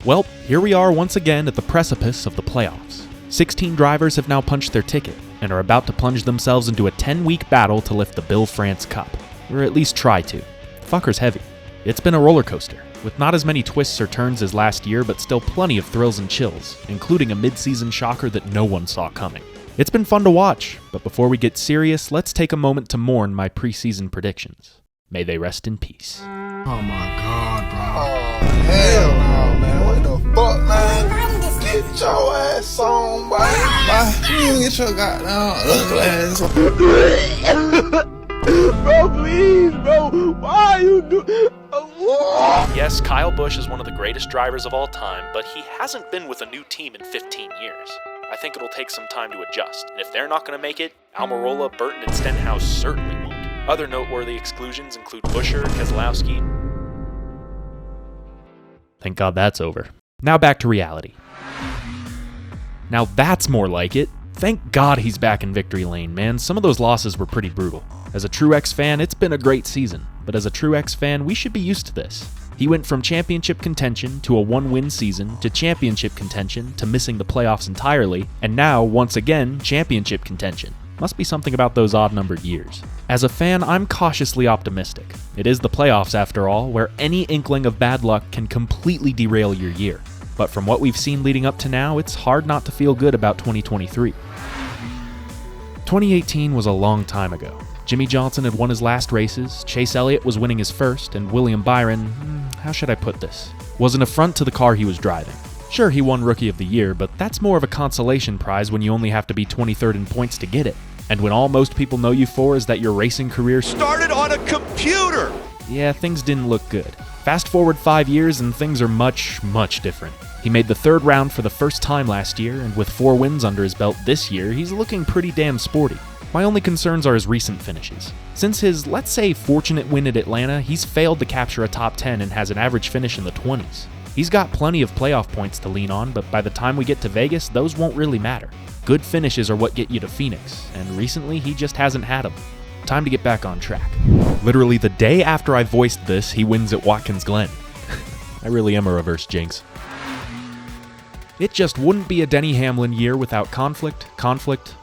Well, here we are once again at the precipice of the playoffs. 16 drivers have now punched their ticket and are about to plunge themselves into a 10-week battle to lift the Bill France Cup, or at least try to. The fucker's heavy. It's been a roller coaster, with not as many twists or turns as last year, but still plenty of thrills and chills, including a mid-season shocker that no one saw coming. It's been fun to watch, but before we get serious, let's take a moment to mourn my preseason predictions. May they rest in peace. Oh my God, bro. Oh, hell no, man. What the fuck, man? Get your ass on, boy. You get your goddamn ass on. Bro, please, bro. Why you do... Yes, Kyle Busch is one of the greatest drivers of all time, but he hasn't been with a new team in 15 years. I think it'll take some time to adjust, and if they're not going to make it, Almirola, Burton, and Stenhouse certainly won't. Other noteworthy exclusions include Buescher, Keselowski. Thank God that's over. Now back to reality. Now that's more like it. Thank God he's back in victory lane, man. Some of those losses were pretty brutal. As a true X fan, it's been a great season, but as a true X fan, we should be used to this. He went from championship contention to a one-win season to championship contention to missing the playoffs entirely, and now, once again, championship contention. Must be something about those odd-numbered years. As a fan, I'm cautiously optimistic. It is the playoffs, after all, where any inkling of bad luck can completely derail your year. But from what we've seen leading up to now, it's hard not to feel good about 2023. 2018 was a long time ago. Jimmy Johnson had won his last races, Chase Elliott was winning his first, and William Byron, how should I put this, was an affront to the car he was driving. Sure, he won Rookie of the Year, but that's more of a consolation prize when you only have to be 23rd in points to get it. And when all most people know you for is that your racing career started on a computer! Yeah, things didn't look good. Fast forward 5 years and things are much, much different. He made the third round for the first time last year, and with 4 wins under his belt this year, he's looking pretty damn sporty. My only concerns are his recent finishes. Since his, let's say, fortunate win at Atlanta, he's failed to capture a top 10 and has an average finish in the 20s. He's got plenty of playoff points to lean on, but by the time we get to Vegas, those won't really matter. Good finishes are what get you to Phoenix, and recently he just hasn't had them. Time to get back on track. Literally the day after I voiced this, he wins at Watkins Glen. I really am a reverse jinx. It just wouldn't be a Denny Hamlin year without conflict,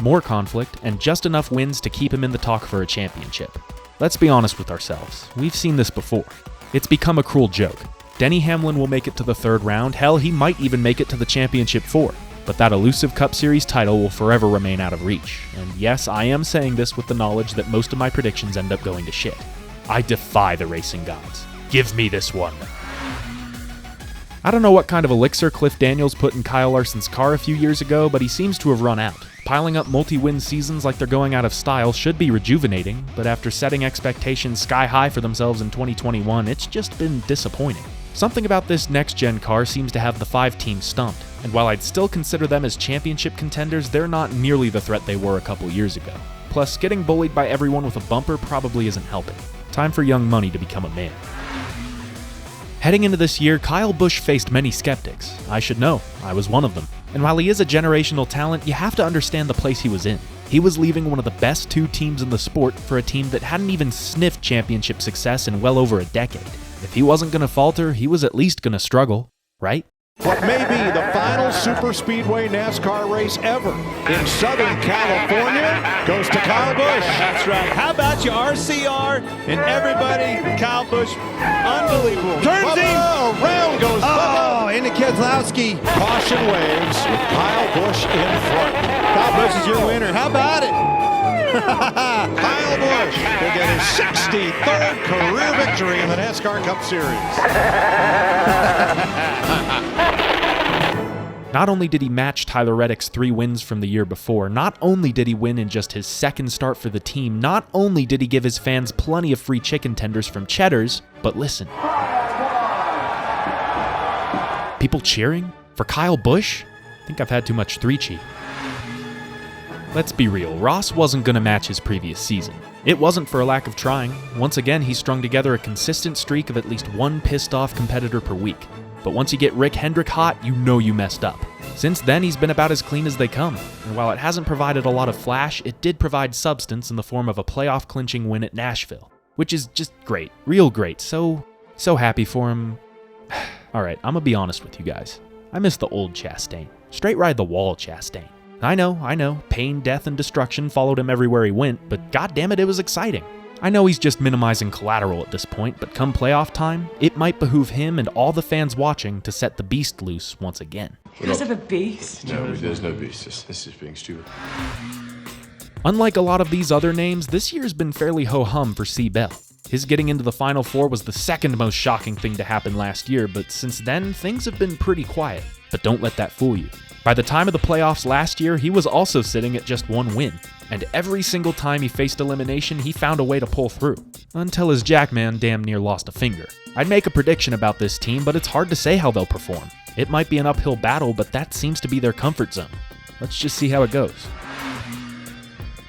more conflict, and just enough wins to keep him in the talk for a championship. Let's be honest with ourselves. We've seen this before. It's become a cruel joke. Denny Hamlin will make it to the third round, hell, he might even make it to the championship 4. But that elusive Cup Series title will forever remain out of reach. And yes, I am saying this with the knowledge that most of my predictions end up going to shit. I defy the racing gods. Give me this one. I don't know what kind of elixir Cliff Daniels put in Kyle Larson's car a few years ago, but he seems to have run out. Piling up multi-win seasons like they're going out of style should be rejuvenating, but after setting expectations sky high for themselves in 2021, it's just been disappointing. Something about this next-gen car seems to have the 5 teams stumped, and while I'd still consider them as championship contenders, they're not nearly the threat they were a couple years ago. Plus, getting bullied by everyone with a bumper probably isn't helping. Time for young money to become a man. Heading into this year, Kyle Busch faced many skeptics. I should know, I was one of them. And while he is a generational talent, you have to understand the place he was in. He was leaving one of the best 2 teams in the sport for a team that hadn't even sniffed championship success in well over a decade. If he wasn't going to falter, he was at least going to struggle, right? What may be the final super speedway NASCAR race ever in Southern California goes to Kyle Busch. That's right. How about you, RCR and everybody? Kyle Busch, unbelievable. Turns him. Around goes Bubba. Oh, into Keselowski. Caution waves with Kyle Busch in front. Kyle Busch is your winner. How about it? Kyle Busch will get his 63rd career victory in the NASCAR Cup Series. Not only did he match Tyler Reddick's 3 wins from the year before, not only did he win in just his second start for the team, not only did he give his fans plenty of free chicken tenders from Cheddar's, but listen. People cheering? For Kyle Busch? I think I've had too much 3-cheat. Let's be real, Ross wasn't going to match his previous season. It wasn't for a lack of trying. Once again, he strung together a consistent streak of at least 1 pissed-off competitor per week. But once you get Rick Hendrick hot, you know you messed up. Since then, he's been about as clean as they come, and while it hasn't provided a lot of flash, it did provide substance in the form of a playoff-clinching win at Nashville, which is just great, real great, so happy for him. Alright, I'm gonna be honest with you guys. I miss the old Chastain. Straight ride the wall Chastain. I know, pain, death, and destruction followed him everywhere he went, but goddammit, it was exciting. I know he's just minimizing collateral at this point, but come playoff time, it might behoove him and all the fans watching to set the beast loose once again. You guys have a beast? No, there's no beast. This is being stupid. Unlike a lot of these other names, this year's been fairly ho-hum for C. Bell. His getting into the Final Four was the second most shocking thing to happen last year, but since then, things have been pretty quiet. But don't let that fool you. By the time of the playoffs last year, he was also sitting at just one win, and every single time he faced elimination, he found a way to pull through, until his jackman damn near lost a finger. I'd make a prediction about this team, but it's hard to say how they'll perform. It might be an uphill battle, but that seems to be their comfort zone. Let's just see how it goes.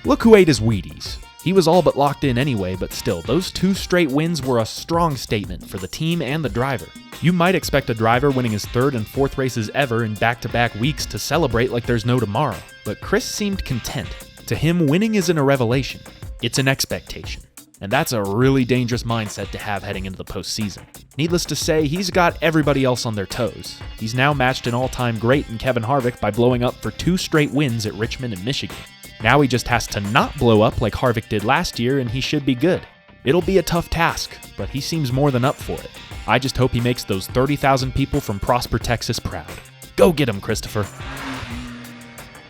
Look who ate his Wheaties. He was all but locked in anyway, but still, those 2 straight wins were a strong statement for the team and the driver. You might expect a driver winning his 3rd and 4th races ever in back-to-back weeks to celebrate like there's no tomorrow, but Chris seemed content. To him, winning isn't a revelation, it's an expectation. And that's a really dangerous mindset to have heading into the postseason. Needless to say, he's got everybody else on their toes. He's now matched an all-time great in Kevin Harvick by blowing up for 2 straight wins at Richmond and Michigan. Now he just has to not blow up like Harvick did last year and he should be good. It'll be a tough task, but he seems more than up for it. I just hope he makes those 30,000 people from Prosper, Texas proud. Go get him, Christopher.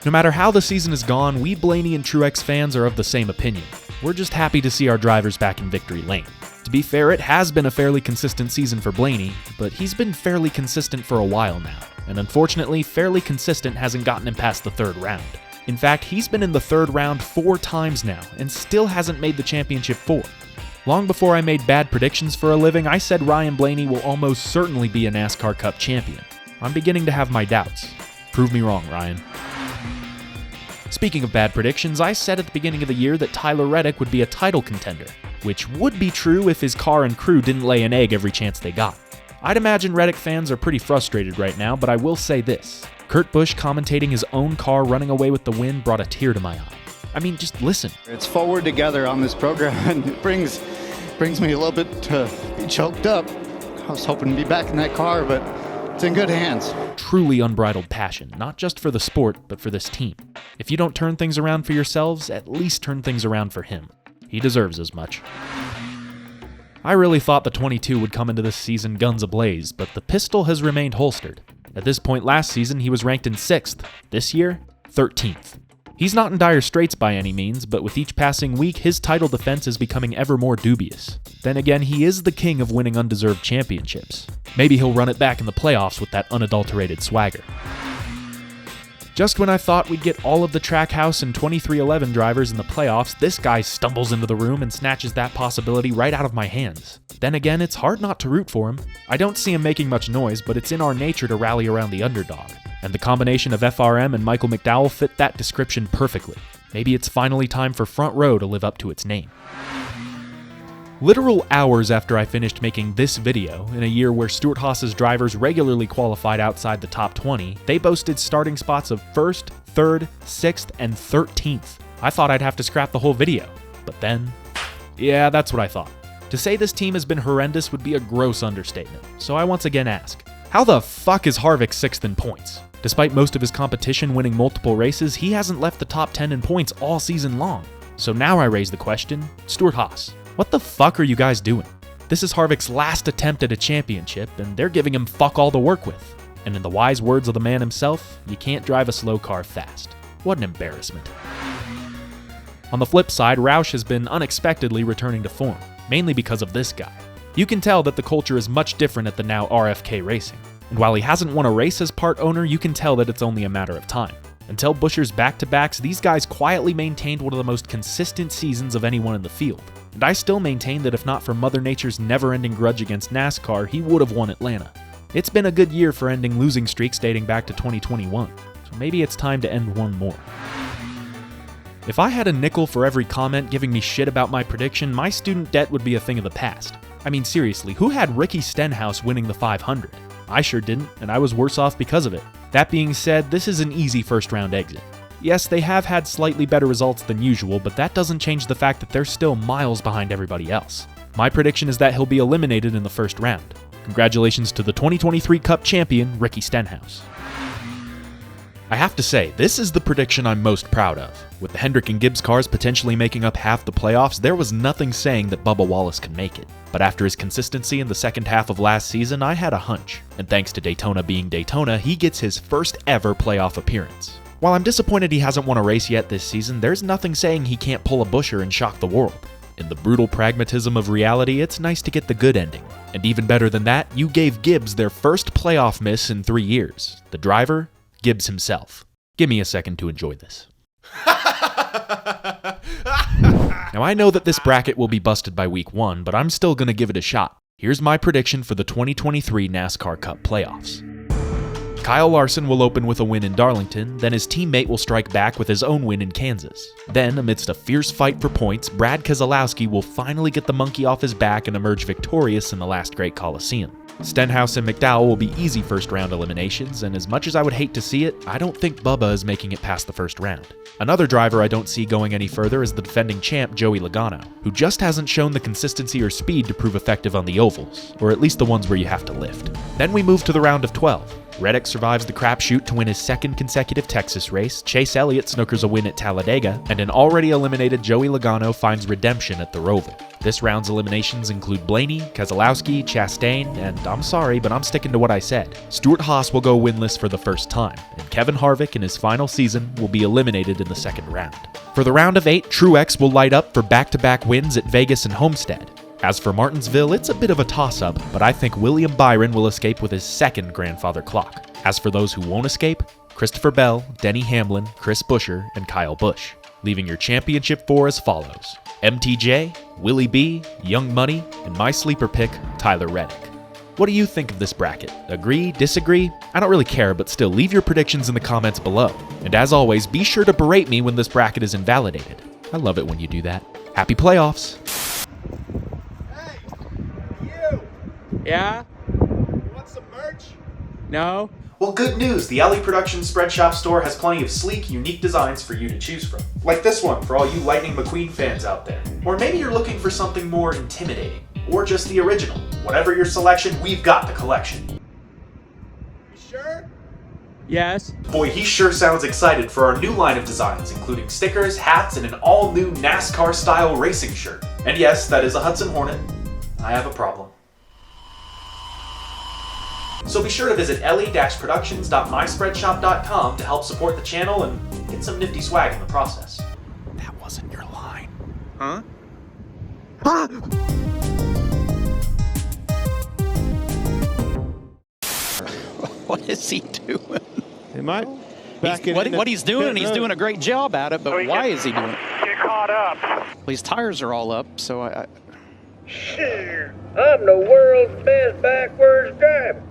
No matter how the season has gone, we Blaney and Truex fans are of the same opinion. We're just happy to see our drivers back in victory lane. To be fair, it has been a fairly consistent season for Blaney, but he's been fairly consistent for a while now, and unfortunately, fairly consistent hasn't gotten him past the 3rd round. In fact, he's been in the 3rd round 4 times now, and still hasn't made the championship 4. Long before I made bad predictions for a living, I said Ryan Blaney will almost certainly be a NASCAR Cup champion. I'm beginning to have my doubts. Prove me wrong, Ryan. Speaking of bad predictions, I said at the beginning of the year that Tyler Reddick would be a title contender, which would be true if his car and crew didn't lay an egg every chance they got. I'd imagine Reddick fans are pretty frustrated right now, but I will say this. Kurt Busch commentating his own car running away with the win brought a tear to my eye. I mean, just listen. It's forward together on this program, and it brings me a little bit to be choked up. I was hoping to be back in that car, but it's in good hands. Truly unbridled passion, not just for the sport, but for this team. If you don't turn things around for yourselves, at least turn things around for him. He deserves as much. I really thought the 22 would come into this season guns ablaze, but the pistol has remained holstered. At this point last season, he was ranked in 6th. This year, 13th. He's not in dire straits by any means, but with each passing week, his title defense is becoming ever more dubious. Then again, he is the king of winning undeserved championships. Maybe he'll run it back in the playoffs with that unadulterated swagger. Just when I thought we'd get all of the Trackhouse and 2311 drivers in the playoffs, this guy stumbles into the room and snatches that possibility right out of my hands. Then again, it's hard not to root for him. I don't see him making much noise, but it's in our nature to rally around the underdog. And the combination of FRM and Michael McDowell fit that description perfectly. Maybe it's finally time for Front Row to live up to its name. Literal hours after I finished making this video, in a year where Stewart Haas's drivers regularly qualified outside the top 20, they boasted starting spots of 1st, 3rd, 6th, and 13th. I thought I'd have to scrap the whole video, but then... yeah, that's what I thought. To say this team has been horrendous would be a gross understatement, so I once again ask, how the fuck is Harvick 6th in points? Despite most of his competition winning multiple races, he hasn't left the top 10 in points all season long. So now I raise the question, Stewart Haas, what the fuck are you guys doing? This is Harvick's last attempt at a championship, and they're giving him fuck all to work with. And in the wise words of the man himself, you can't drive a slow car fast. What an embarrassment. On the flip side, Roush has been unexpectedly returning to form, mainly because of this guy. You can tell that the culture is much different at the now RFK Racing. And while he hasn't won a race as part owner, you can tell that it's only a matter of time. Until Buescher's back-to-backs, these guys quietly maintained one of the most consistent seasons of anyone in the field. And I still maintain that if not for Mother Nature's never-ending grudge against NASCAR, he would have won Atlanta. It's been a good year for ending losing streaks dating back to 2021, so maybe it's time to end one more. If I had a nickel for every comment giving me shit about my prediction, my student debt would be a thing of the past. I mean seriously, who had Ricky Stenhouse winning the 500? I sure didn't, and I was worse off because of it. That being said, this is an easy first round exit. Yes, they have had slightly better results than usual, but that doesn't change the fact that they're still miles behind everybody else. My prediction is that he'll be eliminated in the first round. Congratulations to the 2023 Cup champion, Ricky Stenhouse. I have to say, this is the prediction I'm most proud of. With the Hendrick and Gibbs cars potentially making up half the playoffs, there was nothing saying that Bubba Wallace could make it. But after his consistency in the second half of last season, I had a hunch. And thanks to Daytona being Daytona, he gets his first ever playoff appearance. While I'm disappointed he hasn't won a race yet this season, there's nothing saying he can't pull a Buscher and shock the world. In the brutal pragmatism of reality, it's nice to get the good ending. And even better than that, you gave Gibbs their first playoff miss in 3 years. The driver, Gibbs himself. Give me a second to enjoy this. Now I know that this bracket will be busted by week 1, but I'm still gonna give it a shot. Here's my prediction for the 2023 NASCAR Cup playoffs. Kyle Larson will open with a win in Darlington, then his teammate will strike back with his own win in Kansas. Then, amidst a fierce fight for points, Brad Keselowski will finally get the monkey off his back and emerge victorious in the last great Coliseum. Stenhouse and McDowell will be easy first-round eliminations, and as much as I would hate to see it, I don't think Bubba is making it past the first round. Another driver I don't see going any further is the defending champ Joey Logano, who just hasn't shown the consistency or speed to prove effective on the ovals, or at least the ones where you have to lift. Then we move to the round of 12. Reddick survives the crapshoot to win his second consecutive Texas race, Chase Elliott snookers a win at Talladega, and an already eliminated Joey Logano finds redemption at the Roval. This round's eliminations include Blaney, Keselowski, Chastain, and I'm sorry, but I'm sticking to what I said. Stuart Haas will go winless for the first time, and Kevin Harvick in his final season will be eliminated in the second round. For the round of 8, Truex will light up for back-to-back wins at Vegas and Homestead. As for Martinsville, it's a bit of a toss-up, but I think William Byron will escape with his second grandfather clock. As for those who won't escape, Christopher Bell, Denny Hamlin, Chris Buescher, and Kyle Busch, leaving your championship 4 as follows: MTJ, Willie B, Young Money, and my sleeper pick, Tyler Reddick. What do you think of this bracket? Agree? Disagree? I don't really care, but still, leave your predictions in the comments below. And as always, be sure to berate me when this bracket is invalidated. I love it when you do that. Happy playoffs! Yeah? You want some merch? No? Well, good news. The Elly Productions Spreadshop store has plenty of sleek, unique designs for you to choose from. Like this one for all you Lightning McQueen fans out there. Or maybe you're looking for something more intimidating. Or just the original. Whatever your selection, we've got the collection. You sure? Yes. Boy, he sure sounds excited for our new line of designs, including stickers, hats, and an all-new NASCAR-style racing shirt. And yes, that is a Hudson Hornet. I have a problem. So be sure to visit elly-productions.myspreadshop.com to help support the channel and get some nifty swag in the process. That wasn't your line. Huh? What is he doing? They might back it in What he's doing, he's doing a great job at it, but why is he doing it? Get caught up. Well, his tires are all up, so Sure, I'm the world's best backwards driver.